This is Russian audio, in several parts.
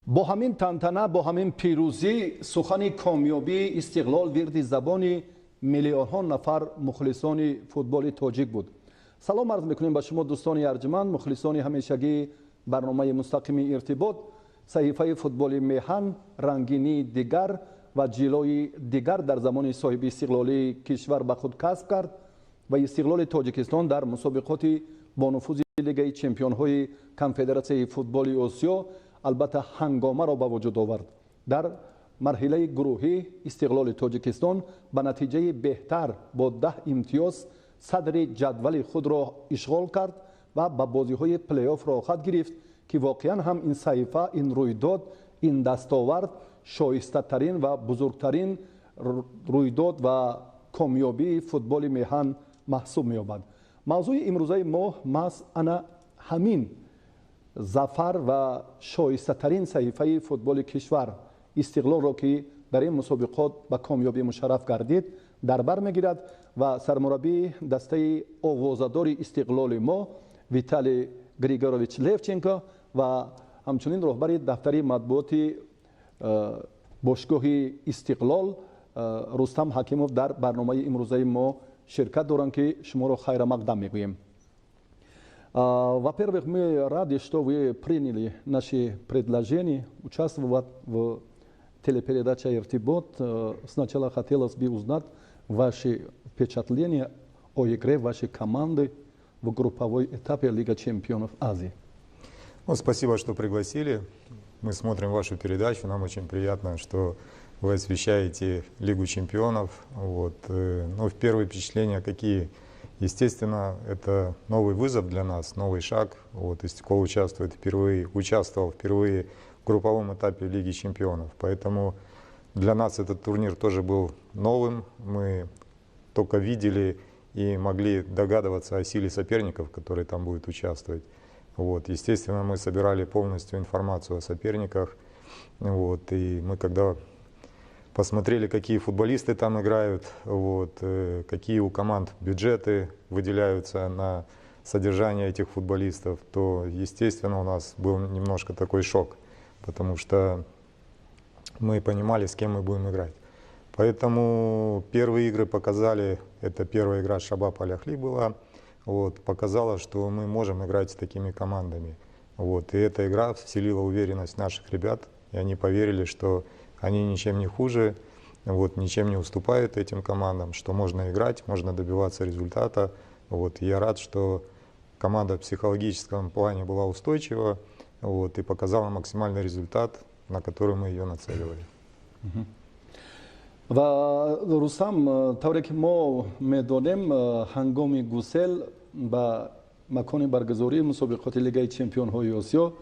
با همین تنتنه، با همین پیروزی، سخن کامیابی استقلال وردی زبان میلیون ها نفر مخلصان فوتبال تاجیک بود. سلام عرض میکنیم به شما دوستان ارجمند، مخلصان همیشگی برنامه مستقیم ارتباط. صحیفه فوتبال میهن رنگینی دیگر و جلوی دیگر در زمان صاحب استقلالی کشور به خود کسب کرد و استقلال تاجیکستان در مسابقات با نفوذ لیگ چمپیون های کنفدراسیون فوتبال آسیا البته هنگامه را به وجود آورد. در مرحله گروهی استقلال تاجیکستان به نتیجه بهتر با 10 امتیاز صدر جدول خود را اشغال کرد و به بازی های پلی آف راحت گرفت که واقعا هم این صحیفه، این رویداد، این دستاورد شایسته ترین و بزرگترین رویداد و کامیابی فوتبال میهن محسوب می یابد. موضوع امروزه ما محض انا همین ظفر و شایسته ترین صحیفه فوتبال کشور استقلال را که در این مسابقات به کامیابی مشرف گردید در بر میگیرد و سرمربی دسته آوازدار استقلال ما ویتالی گریگورویچ لیفچنکو و همچنین رهبر دفتر مطبوعات باشگاه استقلال رستم حکیموف در برنامه امروزه ما شرکت دارند که шумо ро хайра мақдам мегӯем. Во-первых, мы рады, что вы приняли наши предложения участвовать в телепередаче «Иртибот». Сначала хотелось бы узнать ваши впечатления о игре вашей команды в групповой этапе Лига чемпионов Азии. Спасибо, что пригласили. Мы смотрим вашу передачу. Нам очень приятно, что вы освещаете Лигу чемпионов. Но в первые впечатления какие? Естественно, это новый вызов для нас, новый шаг. Истекло участвовал впервые в групповом этапе Лиги чемпионов. Поэтому для нас этот турнир тоже был новым. Мы только видели и могли догадываться о силе соперников, которые там будут участвовать. Естественно, мы собирали полностью информацию о соперниках. И мы когда посмотрели, какие футболисты там играют, какие у команд бюджеты выделяются на содержание этих футболистов, то, естественно, у нас был немножко такой шок, потому что мы понимали, с кем мы будем играть. Поэтому первые игры показали, это первая игра Шабаб Аль-Ахли была, показала, что мы можем играть с такими командами. И эта игра вселила уверенность в наших ребят, и они поверили, что они ничем не хуже, ничем не уступают этим командам, что можно играть, можно добиваться результата. И я рад, что команда в психологическом плане была устойчива и показала максимальный результат, на который мы ее нацеливали. و رستم، طوری که ما میدانیم هنگام گسل به مکان برگزاری مسابقات لیگ چمپیون های آسیا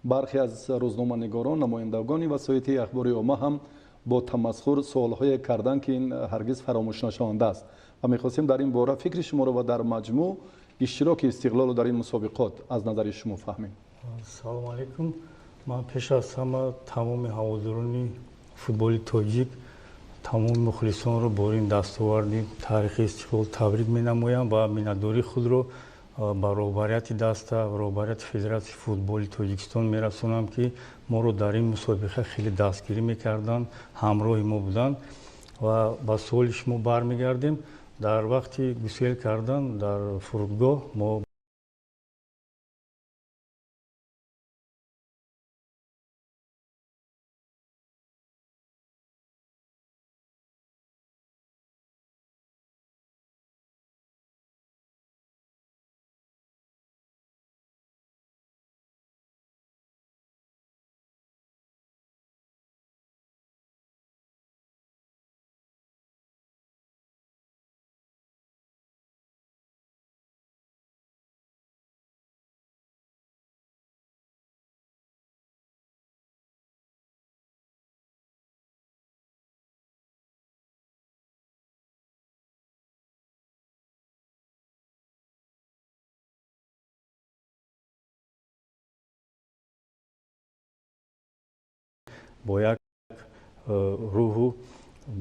برخی از روزنامه‌نگاران، نمایندگان وسایط اخباری عامه هم با تمسخر سوال‌های کردن که این هرگز فراموش نشونده است و می‌خواستیم در این باره فکر شما رو و در مجموع اشتراک استقلال در این مسابقات از نظر شما فهمیم. سلام علیکم. من پیش از همه تمام هواداران فوتبال تاجیک، تمام مخلصان رو با این دستاورد تاریخ استقلال تبریک می‌نمایم و می‌نداری خود رو با رهبریت دسته و رهبریت فدراسیون فوتبال تاجیکستان میرسونم که ما رو در این مسابقه خیلی دستگیری میکردن، همراه ما بودن و با سوال شما برمیگردیم. در وقتی گسیل کردن در فرودگاه ما با یک روح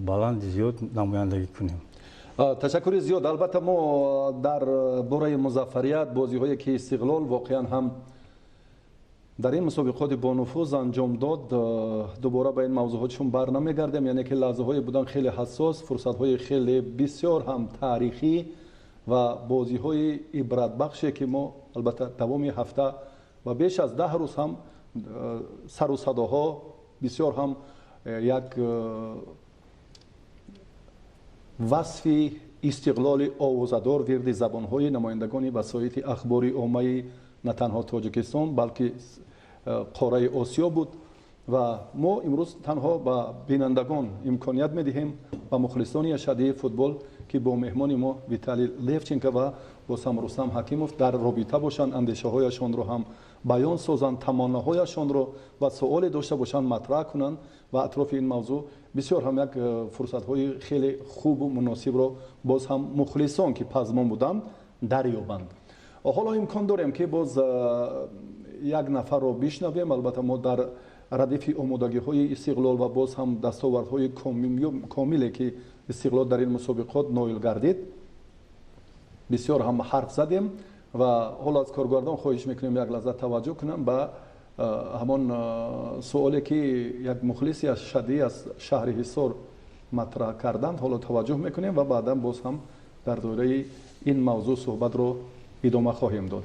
بلند زیاد نمایندگی کنیم. تشکر زیاد. البته ما در باره مظفریت بازی هایی که استقلال واقعا هم дар ин мусобиқоти бонуфуз анҷом дод. Дубора ба ин мавзӯъҳо чун барнамегардем, яъне ки лаҳзаҳое буданд хеле ҳассос, фурсатҳои хеле бисёр ҳам таърихӣ ва бозиҳои ибратбахше ки мо албатта давоми ҳафта ва беш аз 10 рӯз ҳам сару садоҳо бисёр ҳам як васфи истиқлоли овозадор вирди забонҳои намояндагони васоити ахбори оммаи на танҳо Тоҷикистон, балки қораи Осиё буд ва мо имрӯз танҳо ба бинандагон имконият медиҳем ба мухлисони ашадии футбол ки бо меҳмони мо Виталий Левченко ва бозам Рустам Ҳакимов дар робита бошанд, андешаҳояшонро ҳам баён созанд, тамоннаҳояшонро ва суоле дошта бошанд матраҳ кунанд ва атрофи ин мавзӯъ бисёр ҳам як фурсатҳои хеле хубу муносибро боз ҳам мухлисон ки пазмон буданд дарёбанд. ҳоло имкон дорем ки боз як нафарро бишнавем. Албатта мо дар радифи омодагиҳои Истиқлол ва боз ҳам дастовардҳои комиле ки Истиқлол дар ин мусобиқот ноил гардид бисёр ҳам ҳарф задем ва ҳоло аз коргардон хоҳиш мекунем як лаҳза таваҷҷӯҳ кунам ба ҳамон суоле ки як мухлиси ашадӣ аз шаҳри Ҳисор матраҳ карданд. ҳоло таваҷҷӯҳ мекунем ва баъдан боз ҳам дар доираи ин мавзӯъ суҳбатро идома хоҳем дод.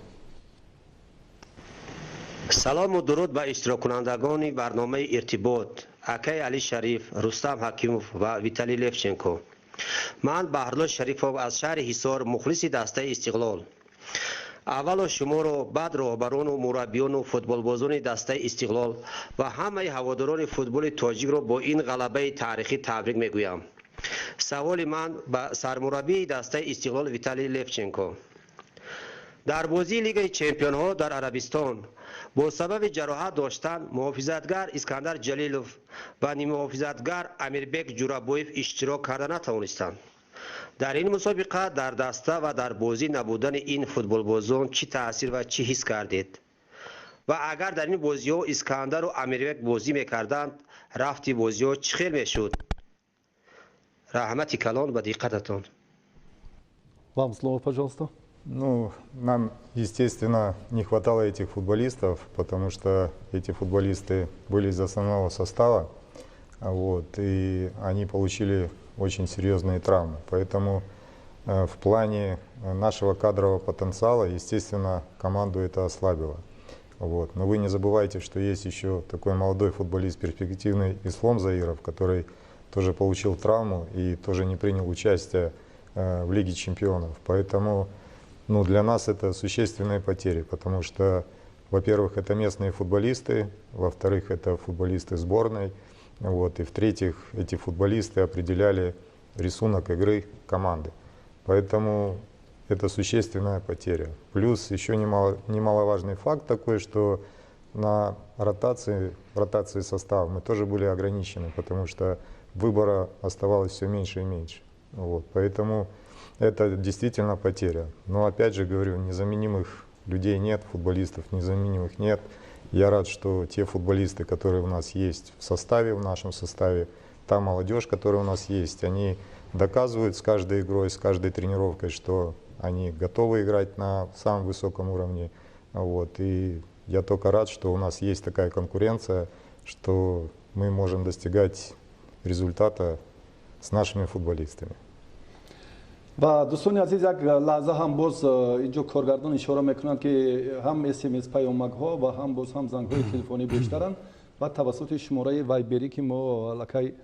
салому дуруд ба иштироккунандагони барномаи иртибот, акаи Али Шариф, Рустам Ҳакимов ва Виталий Левченко. ман Баҳрулло Шарифов аз шаҳри Ҳисор, мухлиси дастаи Истиқлол. аввало шуморо, баъд роҳбарону мураббиёну футболбозони дастаи Истиқлол ва ҳамаи ҳаводорони футболи тоҷикро бо ин ғалабаи таърихӣ табрик мегӯям. саволи ман ба сармураббии дастаи Истиқлол Виталий Левченко. дар бозии Лигаи Чемпионҳо дар Арабистон бо сабаби ҷароҳат доштан муҳофизатгар Искандар Ҷалилов ва нимуҳофизатгар Амирбек Ҷурабоев иштирок карда натавонистанд. дар ин мусобиқа дар даста ва дар бозӣ набудани ин футболбозон чӣ таъсир ва чӣ ҳис кардед? ва агар дар ин бозиҳо Искандару Амирбек бозӣ мекарданд, рафти бозиҳо чӣ хел мешуд? раҳмати калон ба диққататон. Вам слово, пожалуйста. Ну, нам, естественно, не хватало этих футболистов, потому что эти футболисты были из основного состава, вот, и они получили очень серьезные травмы. Поэтому в плане нашего кадрового потенциала, естественно, команду это ослабило. Вот. Но вы не забывайте, что есть еще такой молодой футболист, перспективный Ислом Заиров, который тоже получил травму и тоже не принял участие в Лиге Чемпионов. Поэтому для нас это существенные потери, потому что, во-первых, это местные футболисты, во-вторых, это футболисты сборной, вот, и в-третьих, эти футболисты определяли рисунок игры команды. Поэтому это существенная потеря. Плюс еще немаловажный факт такой, что на ротации состава мы тоже были ограничены, потому что выбора оставалось все меньше и меньше. Вот, поэтому это действительно потеря. Но опять же говорю, незаменимых людей нет, футболистов незаменимых нет. Я рад, что те футболисты, которые у нас есть в составе, в нашем составе, та молодежь, которая у нас есть, они доказывают с каждой игрой, с каждой тренировкой, что они готовы играть на самом высоком уровне. Вот, и я только рад, что у нас есть такая конкуренция, что мы можем достигать результата с нашими футболистами. ва дӯстони азиз, як лаҳза ҳам боз инҷо коргардон ишора мекунанд ки ҳам смс паёмакҳо ва ҳам боз ҳам зангҳои телефонӣ бештаранд ва тавассути шумораи вайберӣ ки мо аллакай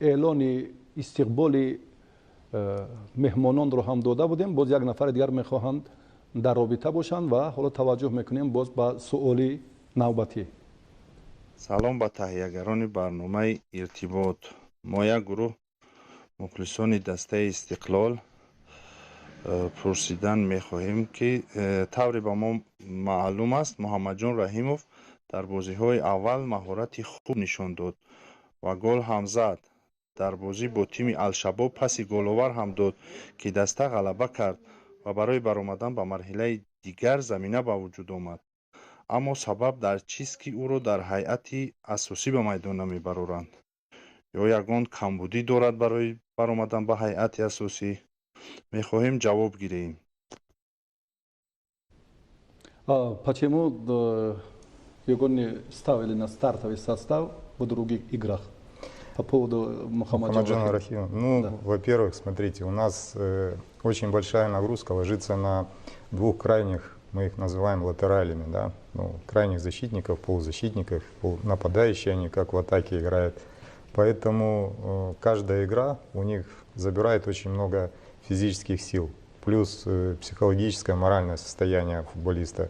эълони истиқболи меҳмононро ҳам дода будем. Боз як нафари дигар мехоҳанд дар робита бошанд ва ҳоло таваҷҷӯҳ мекунем боз ба суоли навбатӣ. салом ба таҳиягарони барномаи иртибот. мо як гурӯҳ мухлисони дастаи Истиқлол пурсидан мехоҳем ки тавре ба мо маълум аст, Муҳаммадҷон Раҳимов дар бозиҳои аввал маҳорати хуб нишон дод ва гол ҳам зад. дар бозӣ бо тими Алшабоб паси головар ҳам дод ки даста ғалаба кард ва барои баромадан ба марҳилаи дигар замина ба вуҷуд омад. аммо сабаб дар чист ки ӯро дар ҳайати асосӣ ба майдон намебароранд? ё ягон камбудӣ дорад барои баромадан ба ҳайати асосӣ? мехоҳем ҷавоб гирем. Почему его не ставили на стартовый состав в других играх? По поводу Мухаммаджона Рахимова. Ну, Да. во-первых, смотрите, у нас очень большая нагрузка ложится на двух крайних, мы их называем латералями, да, ну, крайних защитников, полузащитников, нападающие они как в атаке играют. Поэтому каждая игра у них забирает очень много физических сил, плюс психологическое, моральное состояние футболиста.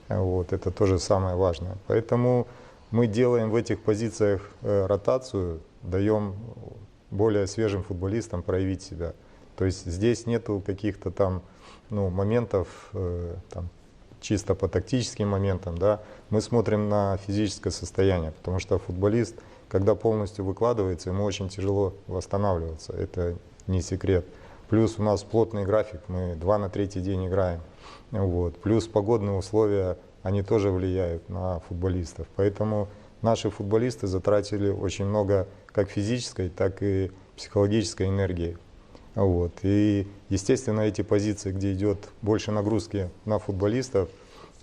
Вот, это тоже самое важное. Поэтому мы делаем в этих позициях ротацию, даем более свежим футболистам проявить себя. То есть здесь нету каких-то там моментов, там, чисто по тактическим моментам. Да? Мы смотрим на физическое состояние, потому что футболист, когда полностью выкладывается, ему очень тяжело восстанавливаться. Это не секрет. Плюс у нас плотный график, мы 2 на 3 день играем. Вот. Плюс погодные условия, они тоже влияют на футболистов. Поэтому наши футболисты затратили очень много как физической, так и психологической энергии. Вот. И, естественно, эти позиции, где идет больше нагрузки на футболистов,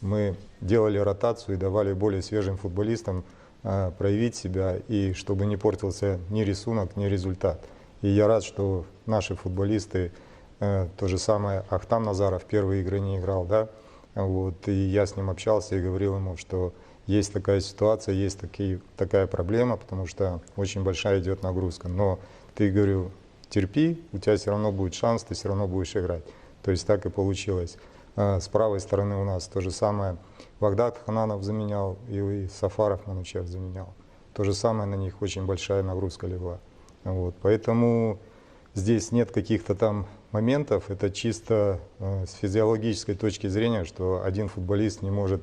мы делали ротацию и давали более свежим футболистам проявить себя, и чтобы не портился ни рисунок, ни результат. И я рад, что наши футболисты, то же самое, Ахтам Назаров первые игры не играл, да, вот, и я с ним общался и говорил ему, что есть такая ситуация, есть такая проблема, потому что очень большая идет нагрузка, но ты, говорю, терпи, у тебя все равно будет шанс, ты все равно будешь играть. То есть так и получилось. С правой стороны у нас то же самое. Вагдат Хананов заменял, и Сафаров Манучев заменял. То же самое, на них очень большая нагрузка легла. Вот. Поэтому здесь нет каких-то там моментов, это чисто с физиологической точки зрения, что один футболист не может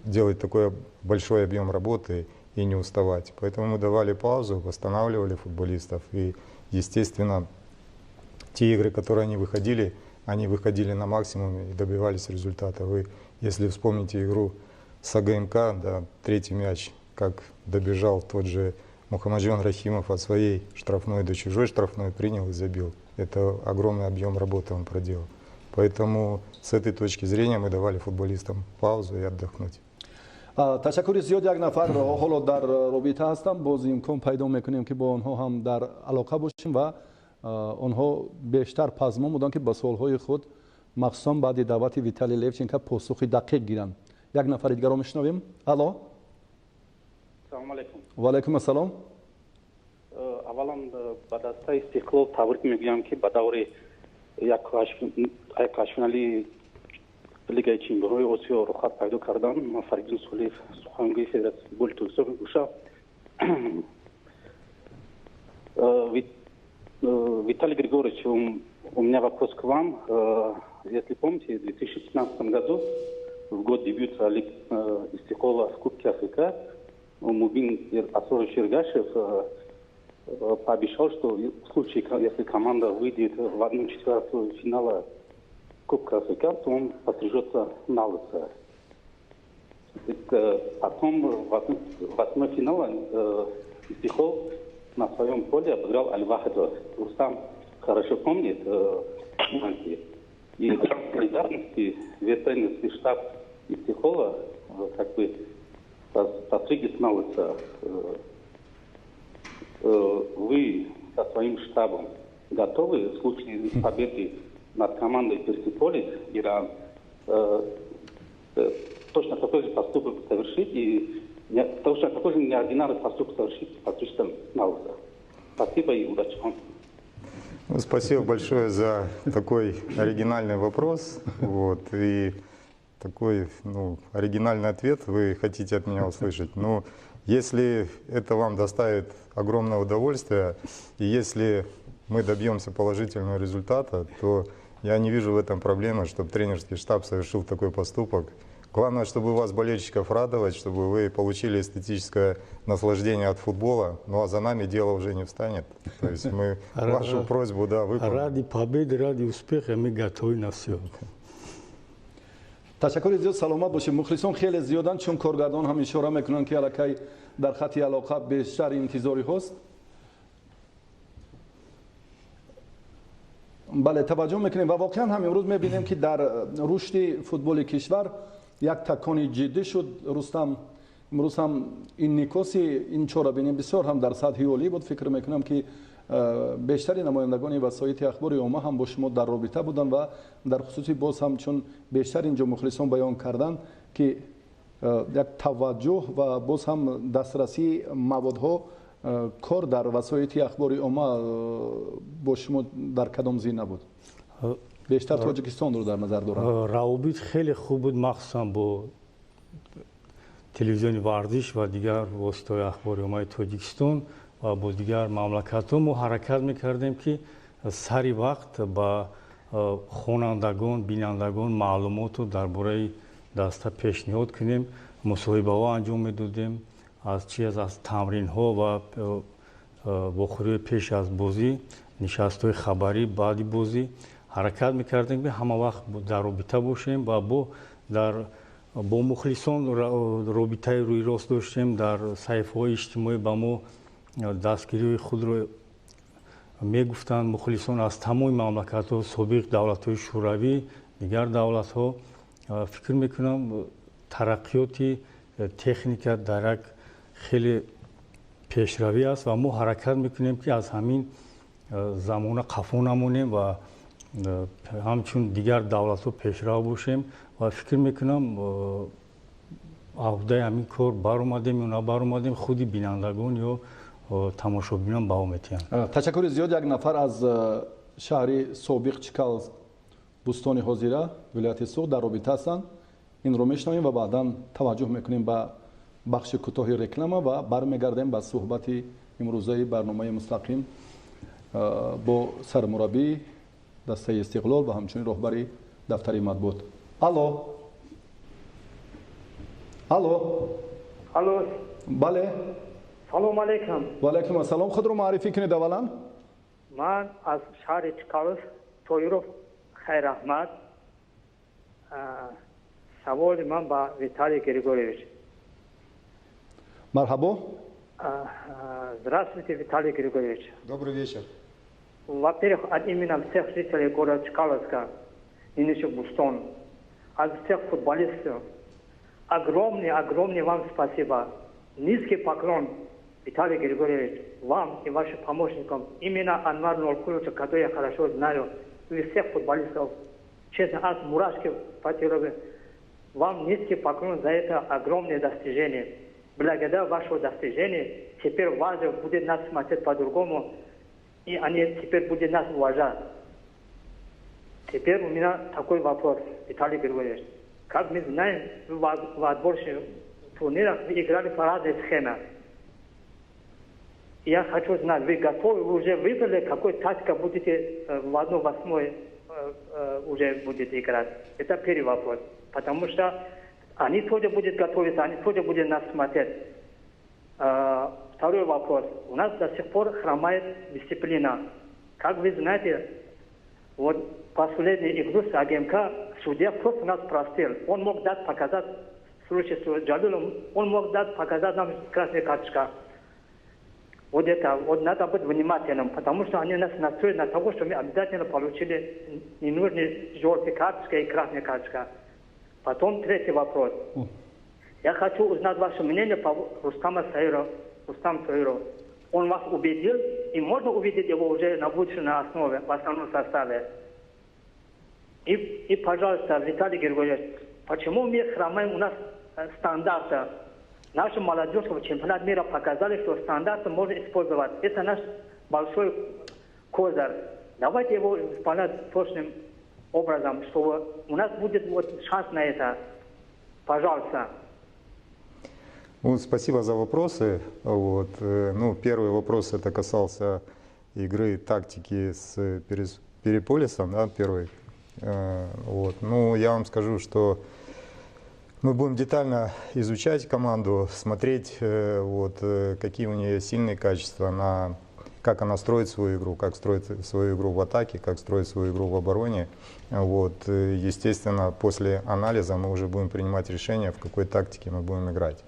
делать такой большой объем работы и не уставать. Поэтому мы давали паузу, восстанавливали футболистов. И, естественно, те игры, которые они выходили на максимум и добивались результата. Вы, если вспомните игру с АГМК, да, третий мяч, как добежал тот же Мухаммаджон Рахимов от своей штрафной до чужой штрафной, принял и забил. Это огромный объем работы он проделал. Поэтому с этой точки зрения мы давали футболистам паузу и отдохнуть. تشکر زیاد یک نفر حالا در رابطه هستم باز امکان پیدا میکنیم که با آنها هم در علاقه باشیم و آنها بیشتر پزمان بودن که با سوالهای خود مخصوصا بعد دعوت ویتالی لوچنکو پاسخ دقیق گیرن. یک نفر دیگر رو میشنویم. الو. Assalomu alaykum. و علیکم السلام. Avvalan ba dasta Istiqlol tabrik میگویم با دور یک کاشفنالی لیگ چمپیون‌های آسیا رخصت پیدا کردن. فرگین سولیف سخنگوی فدراسیون فوتبال ترکیه گوشه Виталий Григорьевич, у меня вопрос к вам. Если помните, в 2015 году, в год дебюта Истиклола в Кубке Африки, Мубин Асурович Иргашев пообещал, что в случае, если команда выйдет в 1/4 финала Кубка Африки, то он пострижется на лысо. Потом в 8 финала Истиклол на своем поле обыграл Аль-Вахда. Рустам хорошо помнит. И в солидарности весь тренерский штаб Истиклола как бы постригся на лысо. Вы со своим штабом готовы в случае победы над командой Персиполис Иран точно такой же поступок совершить и точно такой же неординарный поступок совершить постричься на лысо? Спасибо и удачи вам. Ну, спасибо большое за такой оригинальный вопрос. Вот, и такой оригинальный ответ вы хотите от меня услышать. Но если это вам доставит огромное удовольствие, и если мы добьемся положительного результата, то я не вижу в этом проблемы, чтобы тренерский штаб совершил такой поступок. Главное, чтобы вас, болельщиков, радовать, чтобы вы получили эстетическое наслаждение от футбола. Ну а за нами дело уже не встанет. То есть мы вашу просьбу, да, выполним. Ради победы, ради успеха мы готовы на все. تشکر زیاد سلامت باشید. مخلصان خیلی زیادن چون کارگردان هم اشاره میکنن که الکی در خط علاقه بیشتر انتظاری هست. بله توجه میکنیم و واقعا هم امروز میبینیم که در رشد فوتبال کشور як такони ҷиддӣ шуд. Рустам, имрӯз ҳам ин никоси ин чорабинӣ бисёр ҳам дар сатҳи олӣ буд. фикр мекунам ки бештари намояндагони васоити ахбори омма ҳам бо шумо дар робита буданд ва дар хусуси боз ҳам чун бештар инҷо мухлисон баён карданд ки як таваҷҷӯҳ ва боз ҳам дастрасии маводҳо кор дар васоити ахбори омма бо шумо дар кадом зина буд? бештар тоҷикистонро дар назар дорам. равобит хеле хуб буд, махсусан бо телевизиони варзиш ва дигар воситаҳои ахбори оммаи Тоҷикистон ва бо дигар мамлакатҳо мо ҳаракат мекардем ки сари вақт ба хонандагон, бинандагон маълумотро дар бораи даста пешниҳод кунем, мусоҳибаҳо анҷом медодем, аз тамринҳо ва вохӯриҳои пеш аз бозӣ, нишастҳои хабарӣ баъди бозӣ ҳаракат мекардем ки ҳама вақт дар робита бошем ва бо мухлисон робитаи рӯйрост доштем. Дар саҳифаҳои иҷтимоӣ ба мо дастгириҳои худро мегуфтанд мухлисон аз тамоми мамлакатҳо, собиқ давлатҳои шӯравӣ, дигар давлатҳо. фикр мекунам тараққиёти техника дар як хеле пешравӣ аст ва мо ҳаракат мекунем ки аз ҳамин замона қафо намонем ва ҳамчун дигар давлатҳо пешрав бошем ва фикр мекунам авдаи ҳамин кор баромадем ё набаромадем, худи бинандагон ё тамошобинон баҳо метиҳанд. ташаккури зиёд. як нафар аз шаҳри собиқ Чикал, Бустони ҳозира, вилояти Суғд дар робита ҳастанд. инро мешунавем ва баъдан таваҷҷӯҳ мекунем ба бахши кӯтоҳи реклама ва бармегардем ба суҳбати имрӯзаи барномаи мустақим бо сармураббии дастаи Истиқлол ва ҳамчунин роҳбари дафтари матбуот. алло алло, бале, салом алейкум. ва алайкум ассалом. худро маърифӣ кунед аввалан. Ман аз шаҳри Чкалов, Тоиров Хайраҳмад. Саволи ман ба Виталий Григорьевич. марҳабо. Здравствуйте, Виталий Григорьевич. Добрый вечер. Во-первых, от имени всех жителей города Чкаловска и нынешних Бустон, от всех футболистов, огромный вам спасибо. Низкий поклон, Виталий Григорьевич, вам и вашим помощникам. Именно Анвар Нуркуловича, который я хорошо знаю, и всех футболистов. Честно, от мурашки по телу. Вам низкий поклон за это огромное достижение. Благодаря вашему достижению теперь важно будет нас смотреть по-другому, и они теперь будут нас уважать. Теперь у меня такой вопрос, Виталий Григорьевич. Как мы знаем, в отборочных турнирах вы играли по разной схеме. Я хочу знать, вы готовы, вы уже выбрали, какой тактика будете в 1/8 уже будете играть? Это первый вопрос. Потому что они тоже будут готовиться, они тоже будут нас смотреть. Второй вопрос. У нас до сих пор хромает дисциплина. Как вы знаете, вот последнюю игру с АГМК судья просто нас простил. Он мог дать показать, в случае с Джалилом, он мог дать показать нам красная карточка. Вот это, вот надо быть внимательным, потому что они нас настроят на того, что мы обязательно получили ненужные желтые карточки и красная карточка. Потом третий вопрос. Я хочу узнать ваше мнение по Рустаму Саиру. Он вас убедил, и можно увидеть его уже на будущей основе, в основном составе. И пожалуйста, Виталий Григорьевич, почему мы хромаем у нас стандарты? Наша молодежь в чемпионате мира показали, что стандарты можно использовать. Это наш большой козырь. Давайте его исполнять точным образом, чтобы у нас будет вот шанс на это. Пожалуйста. Спасибо за вопросы. Первый вопрос это касался игры тактики с Переполисом, да, первый. Я вам скажу, что мы будем детально изучать команду, смотреть, какие у нее сильные качества, как она строит свою игру, как строит свою игру в атаке, как строит свою игру в обороне. Естественно, после анализа мы уже будем принимать решение, в какой тактике мы будем играть.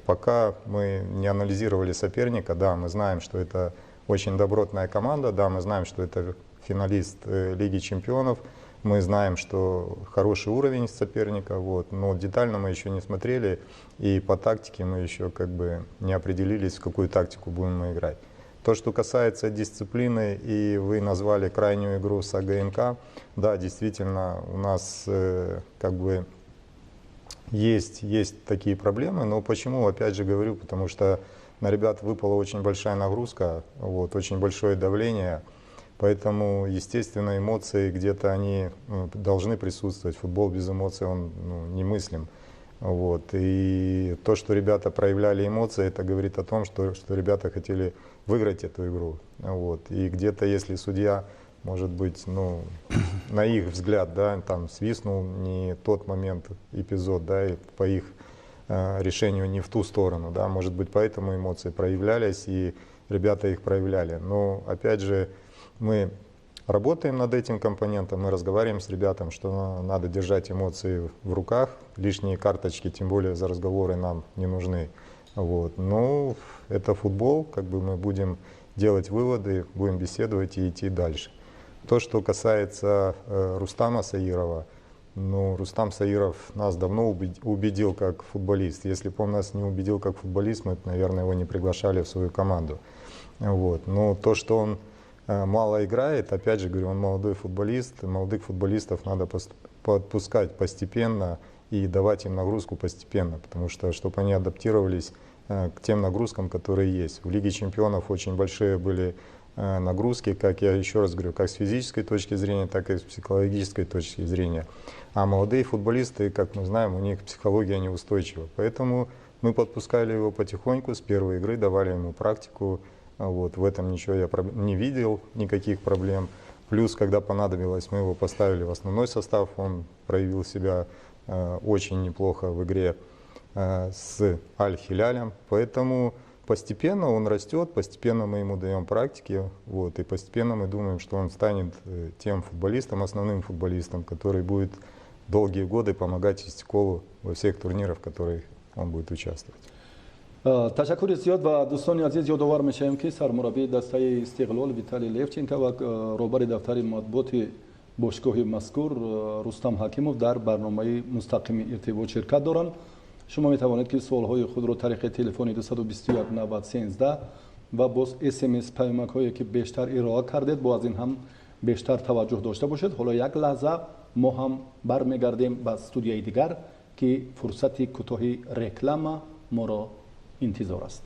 Пока мы не анализировали соперника, да, мы знаем, что это очень добротная команда, да, мы знаем, что это финалист Лиги Чемпионов, мы знаем, что хороший уровень соперника, вот, но детально мы еще не смотрели, и по тактике мы еще как бы не определились, в какую тактику будем мы играть. То, что касается дисциплины, и вы назвали крайнюю игру с АГНК, да, действительно, у нас как бы есть такие проблемы, но почему, опять же говорю, потому что на ребят выпала очень большая нагрузка, вот, очень большое давление, поэтому, естественно, эмоции где-то они должны присутствовать. Футбол без эмоций, он немыслим. Вот. И то, что ребята проявляли эмоции, это говорит о том, что ребята хотели выиграть эту игру. Вот. И где-то, если судья, может быть, на их взгляд, да, там свистнул не тот момент, эпизод, да, и по их решению не в ту сторону, да, может быть, поэтому эмоции проявлялись, и ребята их проявляли. Но, опять же, мы работаем над этим компонентом, мы разговариваем с ребятами, что надо держать эмоции в руках, лишние карточки, тем более за разговоры нам не нужны. Вот. Но это футбол, как бы мы будем делать выводы, будем беседовать и идти дальше. То, что касается Рустама Саирова, Рустам Саиров нас давно убедил как футболист. Если бы он нас не убедил как футболист, мы, наверное, его не приглашали в свою команду. Вот. Но то, что он мало играет, опять же говорю, он молодой футболист, молодых футболистов надо подпускать постепенно и давать им нагрузку постепенно, потому что, чтобы они адаптировались к тем нагрузкам, которые есть. В Лиге чемпионов очень большие были нагрузки, как я еще раз говорю, как с физической точки зрения, так и с психологической точки зрения. А молодые футболисты, как мы знаем, у них психология неустойчива. Поэтому мы подпускали его потихоньку с первой игры, давали ему практику. Вот, в этом ничего я не видел, никаких проблем. Плюс, когда понадобилось, мы его поставили в основной состав, он проявил себя очень неплохо в игре с Аль-Хилялем. Поэтому постепенно он растет, постепенно мы ему даем практики, вот, и постепенно мы думаем, что он станет тем футболистом, основным футболистом, который будет долгие годы помогать Истиколу во всех турнирах, в которых он будет участвовать. تشکر زیاد و دوستان عزیز یادآور میشیم که سرمربی دسته استقلال ویتالی لیفچنکو و رهبر دفتر مطبوعات باشگاه مذکور رستم حکیموف در برنامه مستقیم ارتباط شرکت دارند. شما می توانید که سوالهای خود را طریق تلفن 221 90 13 و باز SMS پیامک هایی که بیشتر ارائه کردید با از این هم بیشتر توجه داشته باشید. حالا یک لحظه ما هم برمیگردیم به استودیوی دیگر که فرصت کوتاهی رکلام ما را انتظار است.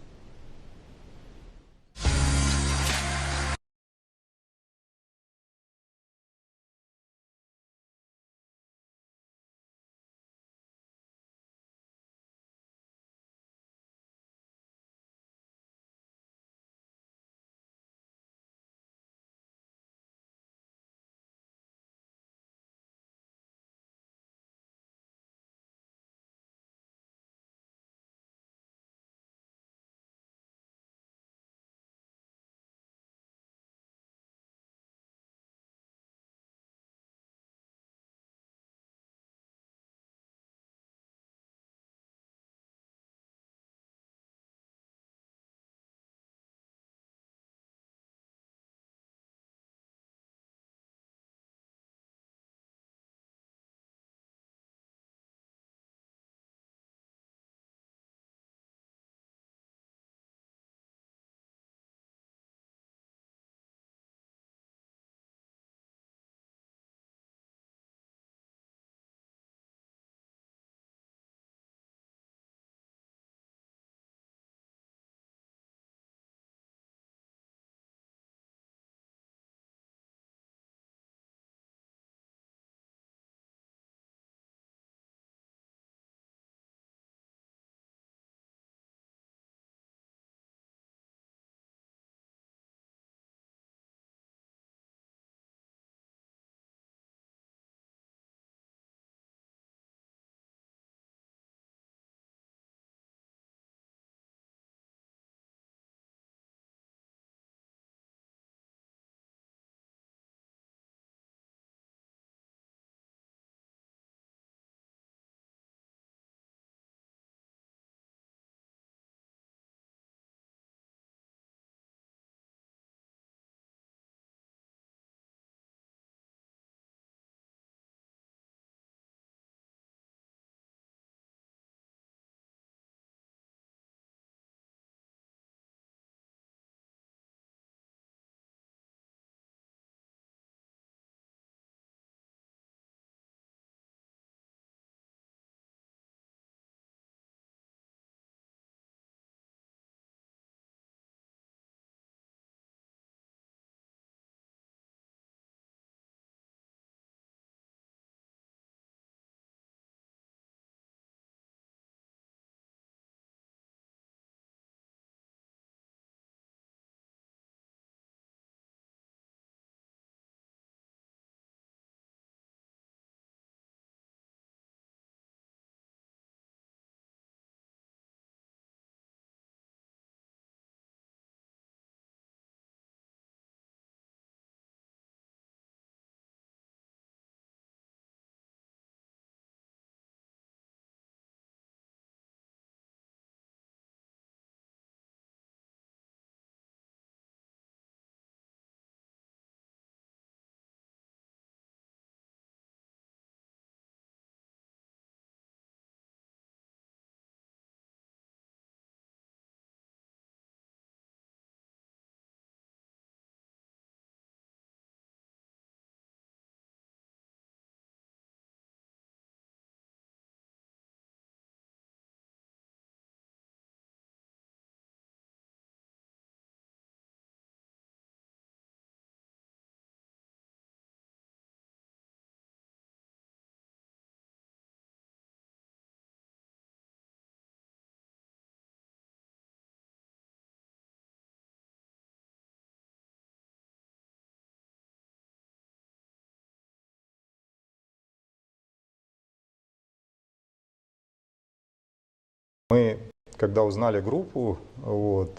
Мы, когда узнали группу, вот,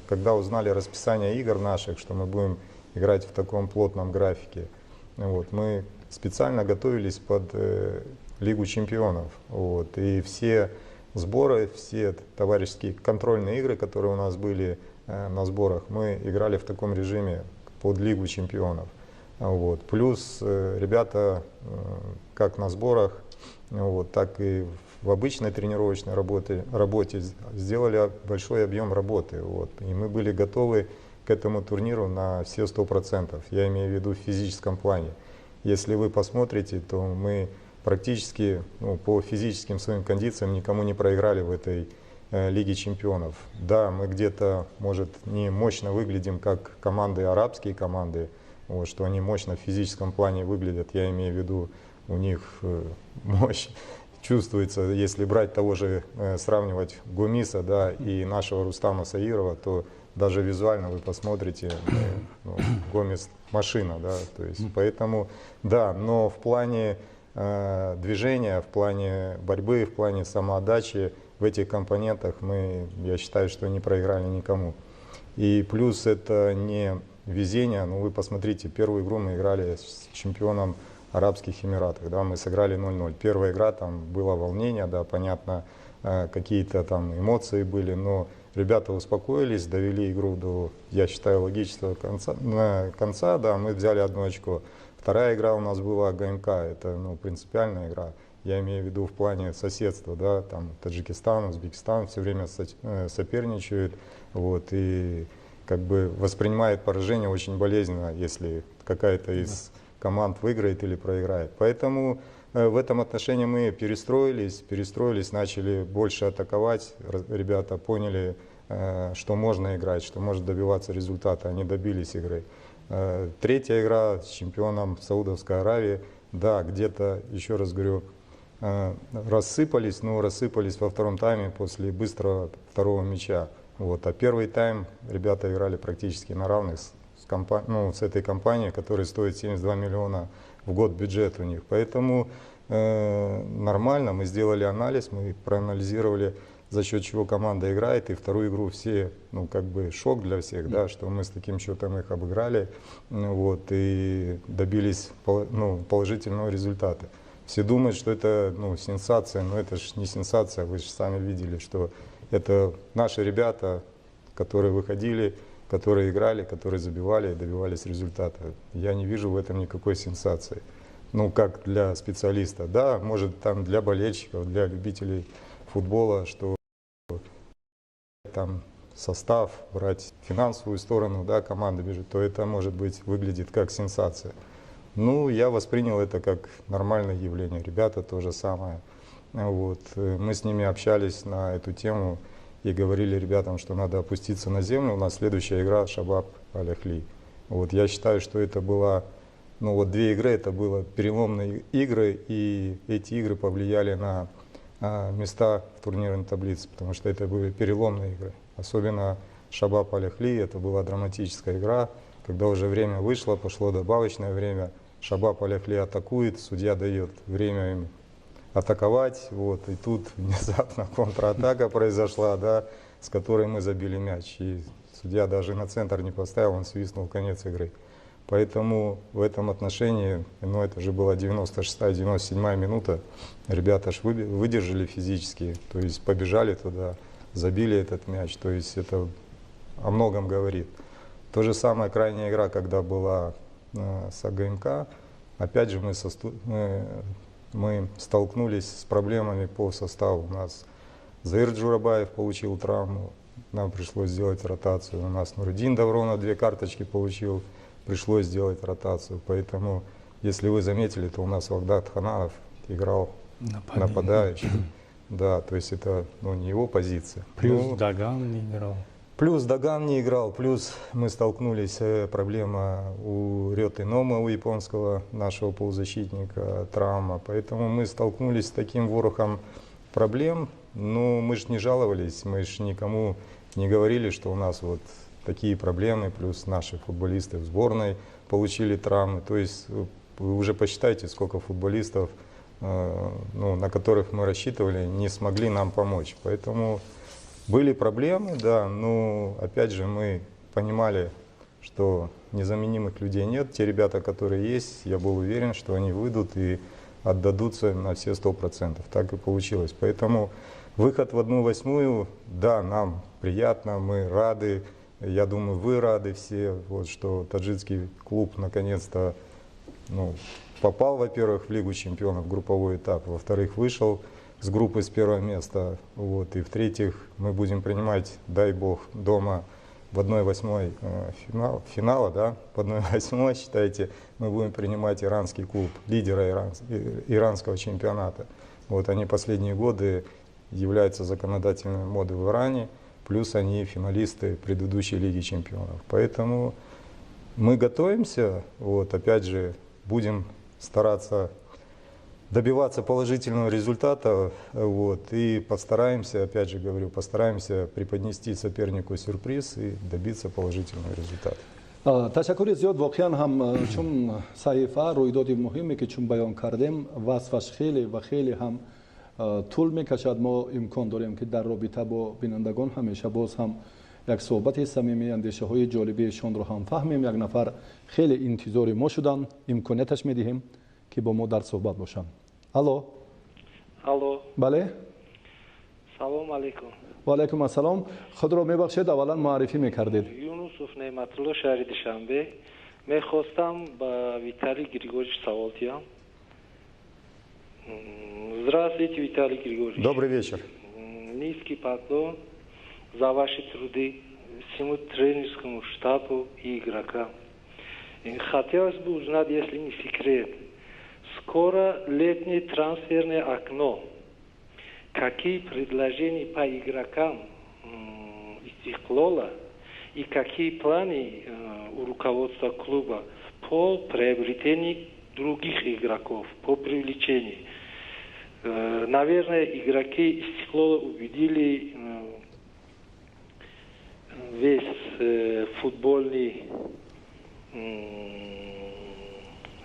когда узнали расписание игр наших, что мы будем играть в таком плотном графике, вот, мы специально готовились под Лигу чемпионов. Вот, и все сборы, все товарищеские контрольные игры, которые у нас были на сборах, мы играли в таком режиме под Лигу чемпионов. Вот. Плюс ребята как на сборах, вот, так и в обычной тренировочной работе сделали большой объем работы. Вот. И мы были готовы к этому турниру на все 100%. Я имею в виду в физическом плане. Если вы посмотрите, то мы практически по физическим своим кондициям никому не проиграли в этой Лиге чемпионов. Да, мы где-то, может, не мощно выглядим, как команды, арабские команды, вот, что они мощно в физическом плане выглядят. Я имею в виду, у них мощь чувствуется. Если брать того же, сравнивать Гумиса, да, и нашего Рустама Саирова, то даже визуально вы посмотрите, Гомес машина, да, то есть, поэтому, да, но в плане движения, в плане борьбы, в плане самоотдачи, в этих компонентах я считаю, что не проиграли никому. И плюс это не везение, но вы посмотрите, первую игру мы играли с чемпионом Арабских Эмиратов, да, мы сыграли 0-0. Первая игра, там было волнение, да, понятно, какие-то там эмоции были, но ребята успокоились, довели игру до, я считаю, логического конца, да, мы взяли 1 очко. Вторая игра у нас была ГМК, это принципиальная игра. Я имею в виду в плане соседства, да, там Таджикистан, Узбекистан все время соперничают, вот, и как бы воспринимает поражение очень болезненно, если какая-то из команд выиграет или проиграет. Поэтому в этом отношении мы перестроились, начали больше атаковать, ребята поняли, что можно играть, что может добиваться результата, они добились игры. Третья игра с чемпионом Саудовской Аравии, да, где-то, еще раз говорю, рассыпались, но рассыпались во втором тайме после быстрого второго мяча. Вот. А первый тайм ребята играли практически на равных с этой компанией, которая стоит 72 миллиона в год бюджет у них. Поэтому нормально, мы сделали анализ, мы проанализировали, за счет чего команда играет, и вторую игру все, как бы шок для всех, да, что мы с таким счетом их обыграли, вот, и добились положительного результата. Все думают, что это сенсация, но это же не сенсация, вы же сами видели, что это наши ребята, которые выходили, которые играли, которые забивали и добивались результата. Я не вижу в этом никакой сенсации. Как для специалиста. Да, может там для болельщиков, для любителей футбола, что там состав, брать финансовую сторону, да, команда бежит, то это, может быть, выглядит как сенсация. Я воспринял это как нормальное явление. Ребята то же самое. Вот. Мы с ними общались на эту тему и говорили ребятам, что надо опуститься на землю. У нас следующая игра Шабаб Аль-Ахли. Вот. Я считаю, что это была, 2 игры, это было переломные игры, и эти игры повлияли на места в турнирной таблице, потому что это были переломные игры. Особенно Шабаб Аль-Ахли, это была драматическая игра, когда уже время вышло, пошло добавочное время. Шабаб Аль-Ахли атакует, судья дает время им атаковать, вот, и тут внезапно контратака произошла, да, с которой мы забили мяч. И судья даже на центр не поставил, он свистнул конец игры. Поэтому в этом отношении, это же была 96-97 минута, ребята ж выдержали физически, то есть побежали туда, забили этот мяч, то есть это о многом говорит. То же самое крайняя игра, когда была с АГМК, опять же мы столкнулись с проблемами по составу. У нас Заир Джурабаев получил травму, нам пришлось сделать ротацию. У нас Нуридин Давронов 2 карточки получил, пришлось сделать ротацию. Поэтому, если вы заметили, то у нас Вагдад Хананов играл нападающий. Да, то есть это не его позиция. Плюс Даган не играл. Плюс Даган не играл, плюс мы столкнулись, проблема у Рёты Нома, у японского нашего полузащитника, травма. Поэтому мы столкнулись с таким ворохом проблем, но мы же не жаловались, мы же никому не говорили, что у нас вот такие проблемы, плюс наши футболисты в сборной получили травмы. То есть вы уже посчитайте, сколько футболистов ну, на которых мы рассчитывали, не смогли нам помочь. Поэтому были проблемы, да, но опять же мы понимали, что незаменимых людей нет. Те ребята, которые есть, я был уверен, что они выйдут и отдадутся на все 100%. Так и получилось. Поэтому выход в 1/8, да, нам приятно, мы рады. Я думаю, вы рады все, вот, что таджикский клуб наконец-то, ну, попал, во-первых, в Лигу чемпионов, групповой этап, во-вторых, вышел с группы с первого места, вот, и в-третьих, мы будем принимать, дай бог, дома в 1/8 финала, да, в 1/8, считайте, мы будем принимать иранский клуб, лидера иранского чемпионата. Вот они последние годы являются законодательной модой в Иране, плюс они финалисты предыдущей Лиги чемпионов. Поэтому мы готовимся, вот, опять же, будем стараться добиваться положительного результата, вот, и постараемся, опять же говорю, постараемся преподнести сопернику сюрприз и добиться положительного результата. ташаккури зиёд воқеан ҳам чун саҳифа рӯйдоди муҳиме ки чун баён кардем васфаш хеле ва хеле ҳам тӯл мекашад. мо имкон дорем ки дар робита бо бинандагон ҳамеша боз ҳам як суҳбати самимӣ андешаҳои ҷолибиашонро ҳам фаҳмем. Як нафар хеле интизори мо шуданд, имконияташ медиҳем ки бо мо дар суҳбат бошанд. алло. алло. бале. салом алейкум. ва алейкум ассалом. худро мебахшед, аввалан муаррифӣ мекардед. юнусов неъматулло, шаҳри душанбе. мехостам ба Виталий Григорьевич савол тиям. Здравствуйте, Виталий Григорьевич. Добрый вечер. Низкий поклон за ваши труды всему тренерскому штабу и игрокам. Хотелось бы узнать, если не секрет, скоро летнее трансферное окно. Какие предложения по игрокам Истиклола и какие планы у руководства клуба по приобретению других игроков, по привлечению? Наверное, игроки Истиклола убедили весь футбольный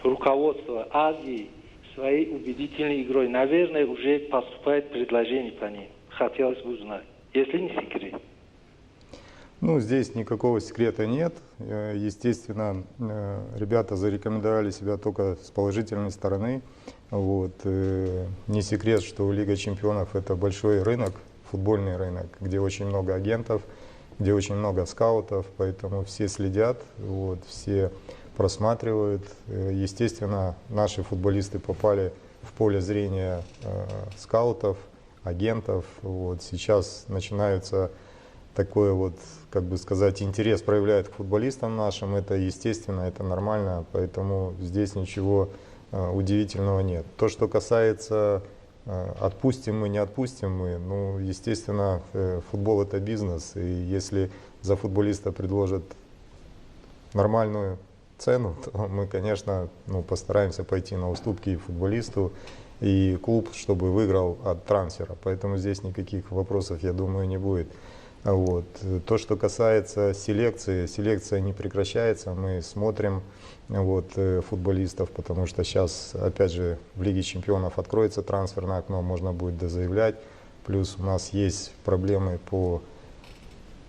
руководство Азии своей убедительной игрой. Наверное, уже поступает предложение по ним. Хотелось бы узнать, если не секрет. Ну, здесь никакого секрета нет. Естественно, ребята зарекомендовали себя только с положительной стороны. Вот. Не секрет, что Лига чемпионов — это большой рынок, футбольный рынок, где очень много агентов, где очень много скаутов, поэтому все следят, вот, все просматривают. Естественно, наши футболисты попали в поле зрения скаутов, агентов. Вот. Сейчас начинается такой вот, как бы сказать, интерес проявляет к футболистам нашим. Это естественно, это нормально, поэтому здесь ничего удивительного нет. То, что касается отпустим мы, не отпустим мы, ну, естественно, футбол — это бизнес, и если за футболиста предложат нормальную цену, то мы, конечно, ну, постараемся пойти на уступки и футболисту, и клуб, чтобы выиграл от трансфера. Поэтому здесь никаких вопросов, я думаю, не будет. Вот. То, что касается селекции, селекция не прекращается, мы смотрим, вот, футболистов, потому что сейчас, опять же, в Лиге чемпионов откроется трансферное окно, можно будет дозаявлять. Плюс у нас есть проблемы по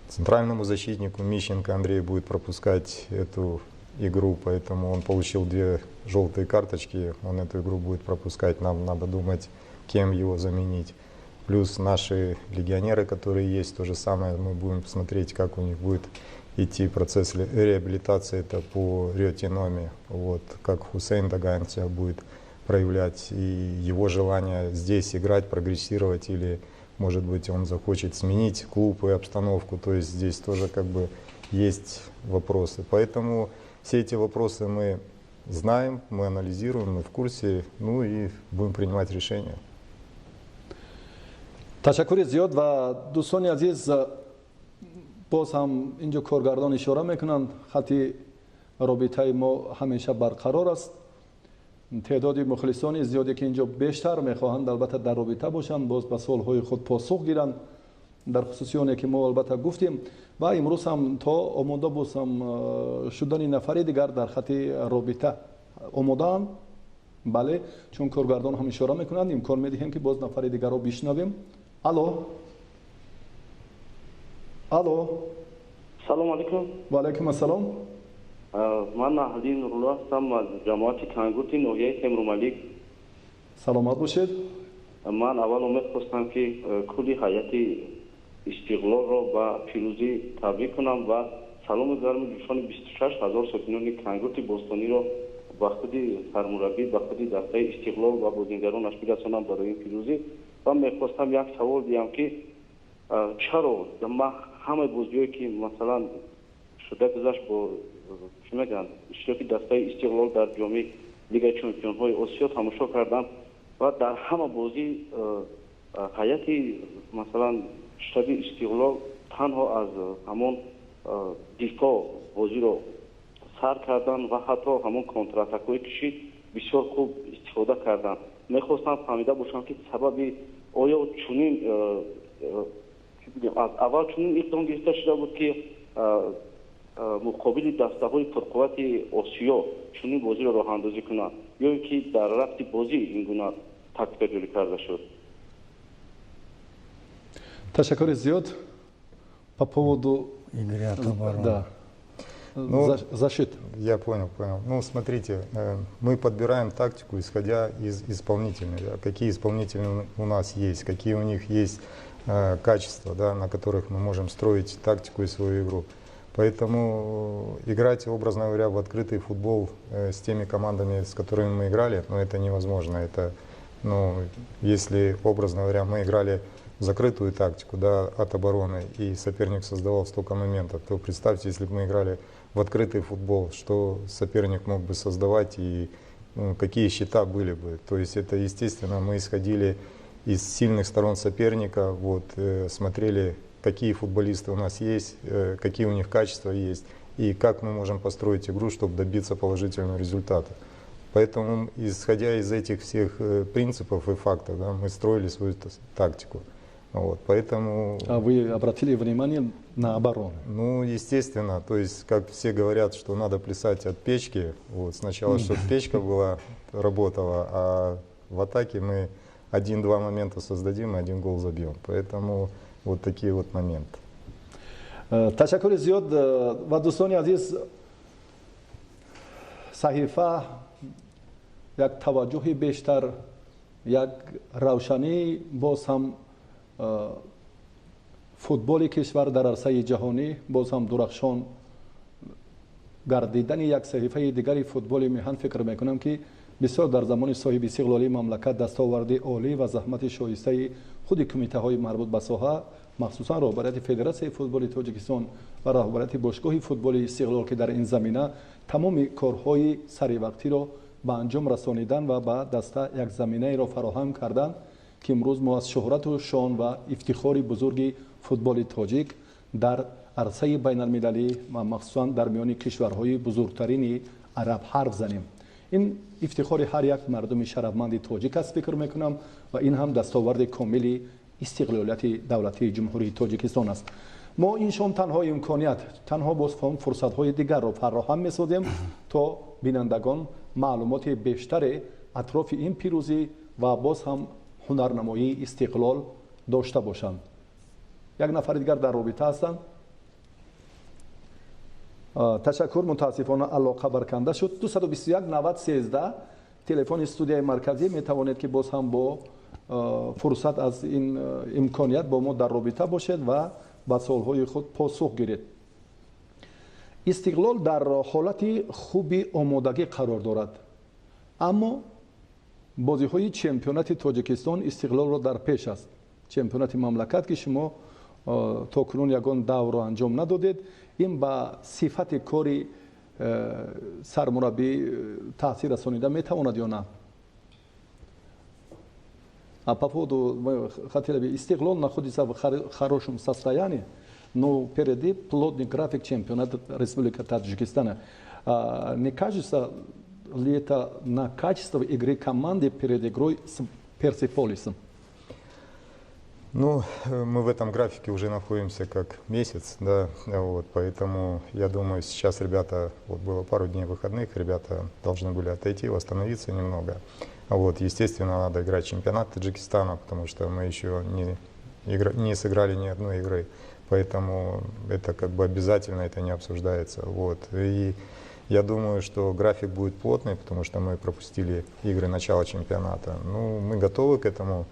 центральному защитнику. Мищенко Андрей будет пропускать эту игру, поэтому он получил 2 желтые карточки, он эту игру будет пропускать. Нам надо думать, кем его заменить. Плюс наши легионеры, которые есть, то же самое, мы будем смотреть, как у них будет идти процесс реабилитации, это по Риотиноме, вот, как Хусейн Дагайн себя будет проявлять, и его желание здесь играть, прогрессировать, или, может быть, он захочет сменить клуб и обстановку, то есть здесь тоже как бы есть вопросы. Поэтому все эти вопросы мы знаем, мы анализируем, мы в курсе, ну и будем принимать решения. ташаккури зиёд ва дӯстони азиз, боз ҳам инҷо коргардон ишора мекунанд хати робитаи мо ҳамеша барқарор аст. теъдоди мухлисони зиёде ки инҷо бештар мехоҳанд албатта дар робита бошанд, боз ба суолҳои худ посух гиранд дар хусуси оне ки мо албатта гуфтем. ва имрӯз ҳам то омода бошам шудани нафари дигар дар хати робита омодаанд. бале, чун коргардон ҳам ишора мекунанд, имкон медиҳем ки боз нафари дигарро бишнавем. Алло. Алло. Салом алейкум. Ва алейкум ассалом. Ман Аҳли Нурулло ҳастам аз ҷамоати Кангурти ноҳияи Темрумалик. Саломат бошед. Ман аввал умед хостам ки кулли ҳайати Истиқлолро ба пирӯзӣ табрик кунам ва саломи гарми ҷӯшони 26000 сокинони Кангурти Бостониро ба худи сармураббӣ, ба худи дастаи Истиқлол ва бозингаронаш бирасонам барои ин пирӯзӣ. Ва мехостам як савол диҳам ки чаро ман ҳамаи бозиҳое ки масалан шуда гузашт бо чӣ мегӯянд иштироки дастаи Истиқлол дар ҷоми Лигаи Чемпионҳои Осиё тамошо кардам ва дар ҳама бозӣ ҳайати масалан штаби Истиқлол танҳо аз ҳамон дифоъ бозиро сар кардан ва ҳатто ҳамон контратакҳои кишид бисёр хуб истифода кардан. Мехостам фаҳмида бошам ки сабаби оё чунин аз аввал чунин иқдом гирифта шуда буд ки муқобили дастаҳои пурқуввати Осиё чунин бозиро роҳандозӣ кунанд ё ки дар рафти бозӣ ин гуна тактика ҷорӣ карда шуд? Ташаккури зиёд по поводу игры отоборона. Да. Защиты. Я понял. Ну, смотрите, мы подбираем тактику, исходя из исполнительной. Да, какие исполнители у нас есть, какие у них есть качества, да, на которых мы можем строить тактику и свою игру. Поэтому играть, образно говоря, в открытый футбол с теми командами, с которыми мы играли, это невозможно. Это, если, образно говоря, мы играли в закрытую тактику, да, от обороны, и соперник создавал столько моментов, то представьте, если бы мы играли в открытый футбол, что соперник мог бы создавать и какие счета были бы. То есть это, естественно, мы исходили из сильных сторон соперника, смотрели, какие футболисты у нас есть, какие у них качества есть, и как мы можем построить игру, чтобы добиться положительного результата. Поэтому, исходя из этих всех принципов и фактов, да, мы строили свою тактику. Поэтому... А вы обратили внимание на оборону? Ну, естественно, то есть, как все говорят, что надо плясать от печки, сначала, чтобы печка была, работала, а в атаке мы 1-2 момента создадим и 1 гол забьем. Поэтому вот такие вот моменты. Ташаккури зиёд ва дӯстони азиз, саҳифа як таваҷҷӯҳи бештар, як равшанӣ боз ҳам футболи кишвар дар арсаи ҷаҳонӣ боз ҳам дурахшон гардидани як саҳифаи дигари футболи меҳан фикр мекунам ки бисёр дар замони соҳиби истиқлолии мамлакат дастоварди олӣ ва заҳмати шоистаи худи кумитаҳои марбут ба соҳа, махсусан роҳбарияти Федератсияи футболи Тоҷикистон ва роҳбарияти бошгоҳи футболи Истиқлол ки дар ин замина тамоми корҳои саривақтиро ба анҷом расонидан ва ба даста як заминаеро фароҳам карданд ки имрӯз мо аз шӯҳрату шон ва ифтихори бузурги футболи тоҷик дар арсаи байналмилалӣ ва махсусан дар миёни кишварҳои бузургтарини араб ҳарф занем. ин ифтихори ҳар як мардуми шарафманди тоҷик аст фикр мекунам ва ин ҳам дастоварди комили истиқлолияти давлатии ҷумҳурии Тоҷикистон аст. мо ин шом танҳо имконият, танҳо боз фурсатҳои дигарро фароҳам месозем то бинандагон маълумоти бештаре атрофи ин пирӯзӣ ва боз ҳам ҳунарнамоии Истиқлол дошта бошанд. як нафари дигар дар робита ҳастанд. ташаккур, мутаассифона алоқа барканда шуд. 221-90-13 телефони студияи марказӣ метавонед ки боз ҳам бо фурсат аз ин имконият бо мо дар робита бошед ва ба суолҳои худ посух гиред. Истиқлол дар ҳолати хуби омодагӣ қарор дорад, аммо бозиҳои чемпионати Тоҷикистон Истиқлолро дар пеш аст. чемпионати мамлакат ки шумо то кунун ягон даврро анҷом надодед, ин ба сифати кори сармураббӣ таъсир расонида метавонад ё на? А по поводу мы хотели бы Истиқлол находится в хорошем состоянии, но впереди плотный график чемпионата Республики Таджикистана. Не кажется ли это на качество игры команды перед игрой с Персеполисом? Ну, мы в этом графике уже находимся как месяц, да, вот, поэтому я думаю, сейчас ребята, вот было пару дней выходных, ребята должны были отойти, восстановиться немного. Вот, естественно, надо играть чемпионат Таджикистана, потому что мы еще не сыграли ни одной игры, поэтому это как бы обязательно, это не обсуждается, вот. И я думаю, что график будет плотный, потому что мы пропустили игры начала чемпионата. Ну, мы готовы к этому